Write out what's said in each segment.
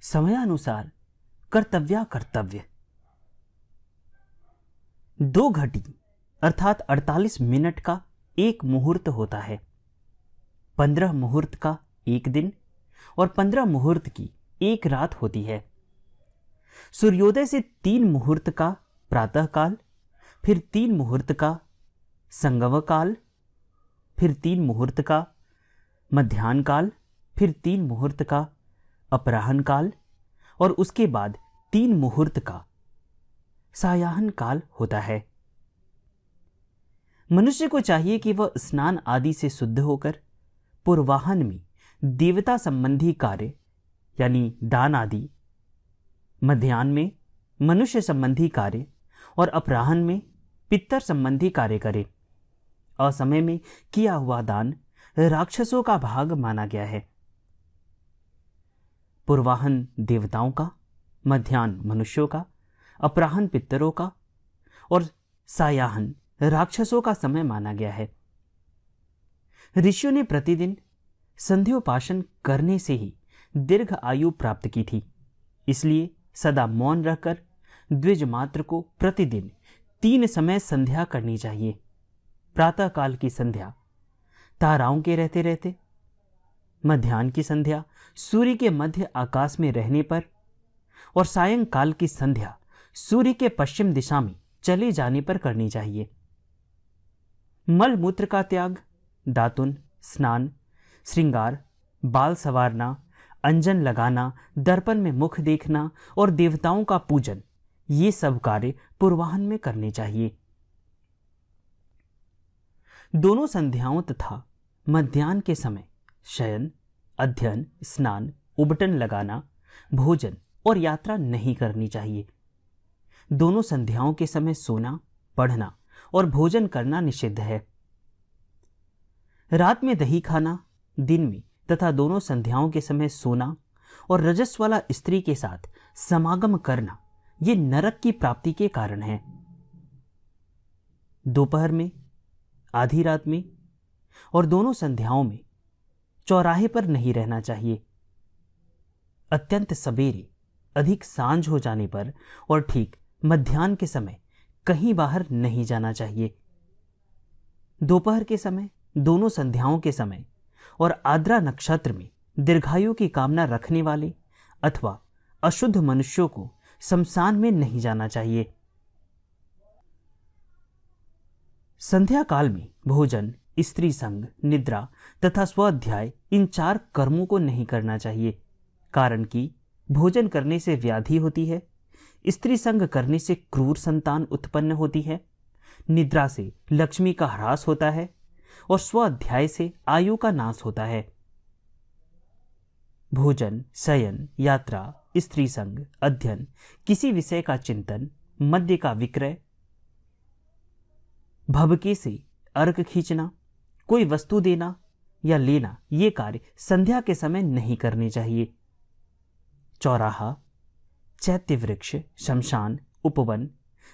समयानुसार कर्तव्य 2 घटी अर्थात 48 मिनट का एक मुहूर्त होता है। 15 मुहूर्त का एक दिन और 15 मुहूर्त की एक रात होती है। सूर्योदय से 3 मुहूर्त का प्रातः काल, फिर 3 मुहूर्त का संगम काल, फिर 3 मुहूर्त का मध्याह्न काल, फिर 3 मुहूर्त का अपराह्न काल और उसके बाद 3 मुहूर्त का सायाह्न काल होता है। मनुष्य को चाहिए कि वह स्नान आदि से शुद्ध होकर पूर्वाह्न में देवता संबंधी कार्य यानी दान आदि, मध्याह्न में मनुष्य संबंधी कार्य और अपराह्न में पितर संबंधी कार्य करे। असमय में किया हुआ दान राक्षसों का भाग माना गया है। पूर्वाह्न देवताओं का, मध्याह्न मनुष्यों का, अपराह्न पितरों का और सायाह्न राक्षसों का समय माना गया है। ऋषियों ने प्रतिदिन संध्योपासन करने से ही दीर्घ आयु प्राप्त की थी। इसलिए सदा मौन रहकर द्विज मात्र को प्रतिदिन 3 समय संध्या करनी चाहिए। प्रातः काल की संध्या ताराओं के रहते रहते, मध्याह्न की संध्या सूर्य के मध्य आकाश में रहने पर और सायंकाल की संध्या सूर्य के पश्चिम दिशा में चले जाने पर करनी चाहिए। मल मूत्र का त्याग, दातुन, स्नान, श्रृंगार, बाल संवारना, अंजन लगाना, दर्पण में मुख देखना और देवताओं का पूजन, ये सब कार्य पूर्वाह्न में करने चाहिए। दोनों संध्याओं तथा मध्याह्न के समय शयन, अध्ययन, स्नान, उबटन लगाना, भोजन और यात्रा नहीं करनी चाहिए। दोनों संध्याओं के समय सोना, पढ़ना और भोजन करना निषिद्ध है। रात में दही खाना, दिन में तथा दोनों संध्याओं के समय सोना और रजस वाला स्त्री के साथ समागम करना, ये नरक की प्राप्ति के कारण है। दोपहर में, आधी रात में और दोनों संध्याओं में चौराहे पर नहीं रहना चाहिए। अत्यंत सवेरे, अधिक सांझ हो जाने पर और ठीक मध्याह्न के समय कहीं बाहर नहीं जाना चाहिए। दोपहर के समय, दोनों संध्याओं के समय और आद्रा नक्षत्र में दीर्घायु की कामना रखने वाले अथवा अशुद्ध मनुष्यों को शमशान में नहीं जाना चाहिए। संध्या काल में भोजन, स्त्री संग, निद्रा तथा स्वाध्याय, इन 4 कर्मों को नहीं करना चाहिए। कारण कि भोजन करने से व्याधि होती है, स्त्री संग करने से क्रूर संतान उत्पन्न होती है, निद्रा से लक्ष्मी का ह्रास होता है और स्वाध्याय से आयु का नाश होता है। भोजन, शयन, यात्रा, स्त्री संग, अध्ययन, किसी विषय का चिंतन, मद्य का विक्रय, भभके से अर्घ खींचना, कोई वस्तु देना या लेना, ये कार्य संध्या के समय नहीं करने चाहिए। चौराहा, चैत्य वृक्ष, शमशान, उपवन,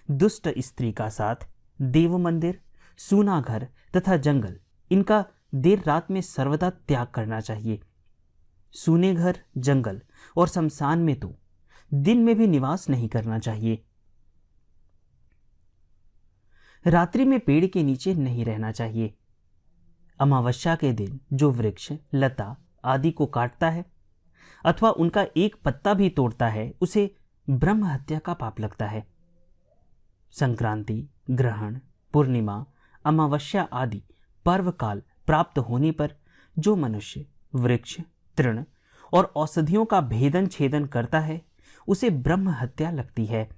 दुष्ट स्त्री का साथ, देव मंदिर, सूना घर तथा जंगल, इनका देर रात में सर्वदा त्याग करना चाहिए। सूने घर, जंगल और शमशान में तो दिन में भी निवास नहीं करना चाहिए। रात्रि में पेड़ के नीचे नहीं रहना चाहिए। अमावस्या के दिन जो वृक्ष, लता आदि को काटता है अथवा उनका एक पत्ता भी तोड़ता है, उसे ब्रह्म हत्या का पाप लगता है। संक्रांति, ग्रहण, पूर्णिमा, अमावस्या आदि पर्व काल प्राप्त होने पर जो मनुष्य वृक्ष, तृण और औषधियों का भेदन छेदन करता है, उसे ब्रह्म हत्या लगती है।